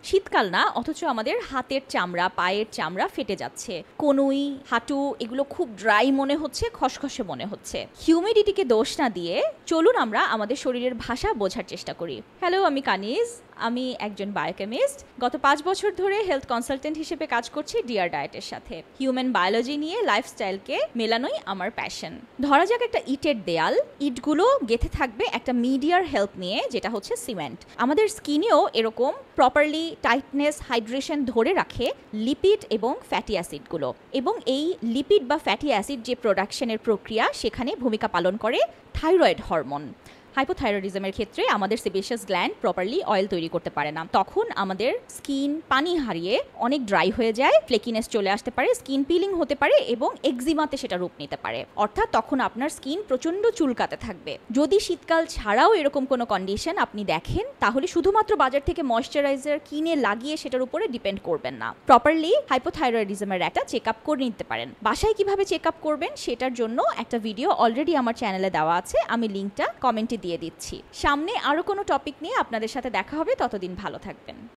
শীতকাল না, অথচ আমাদের হাতের চামড়া, পায়ের চামড়া ফেটে যাচ্ছে, কনুই, হাঁটু এগুলো খুব ড্রাই মনে হচ্ছে, খসখসে মনে হচ্ছে। হিউমিডিটিকে দোষ না দিয়ে চলুন আমরা আমাদের শরীরের ভাষা বোঝার চেষ্টা করি। হ্যালো, আমি কানিজ, আমি একজন বায়োকেমিস্ট। গত 5 বছর ধরে হেলথ কনসালটেন্ট হিসেবে কাজ করছি ডিয়ার ডায়েটের সাথে। হিউম্যান বায়োলজি নিয়ে লাইফস্টাইলকে মেলানোই আমার প্যাশন। ধরা যাক একটা ইটের দেয়াল, ইটগুলো গেঁথে থাকবে একটা মিডিয়ার হেল্প নিয়ে, যেটা হচ্ছে সিমেন্ট। আমাদের স্কিনেও এরকম প্রপারলি টাইটনেস, হাইড্রেশন ধরে রাখে লিপিড এবং ফ্যাটি অ্যাসিডগুলো, এবং এই লিপিড বা ফ্যাটি অ্যাসিড যে প্রোডাকশনের প্রক্রিয়া, সেখানে ভূমিকা পালন করে থাইরয়েড হরমোন। হাইপোথাইরয়েডিজমের ক্ষেত্রে আমাদের সেবেশাস গ্ল্যান্ড প্রপারলি অয়েল তৈরি করতে পারে না, তখন আমাদের স্কিন পানি হারিয়ে অনেক ড্রাই হয়ে যায়, ফ্লেকিনেস চলে আসতে পারে, স্কিন পিলিং হতে পারে এবং এক্সিমাতে সেটা রূপ নিতে পারে। অর্থাৎ তখন আপনার স্কিন প্রচণ্ড চুলকাতে থাকবে। যদি শীতকাল ছাড়াও এরকম কোনো কন্ডিশন আপনি দেখেন, তাহলে শুধুমাত্র বাজার থেকে ময়শ্চারাইজার কিনে লাগিয়ে সেটার উপরে ডিপেন্ড করবেন না। প্রপারলি হাইপোথাইরয়েডিজমের একটা চেক আপ করে নিতে পারেন। বাসায় কিভাবে চেক আপ করবেন সেটার জন্য একটা ভিডিও অলরেডি আমার চ্যানেলে দেওয়া আছে, আমি লিঙ্কটা কমেন্টে দিয়ে দিচ্ছি। সামনে আরো কোনো টপিক নিয়ে আপনাদের সাথে দেখা হবে, ততদিন ভালো থাকবেন।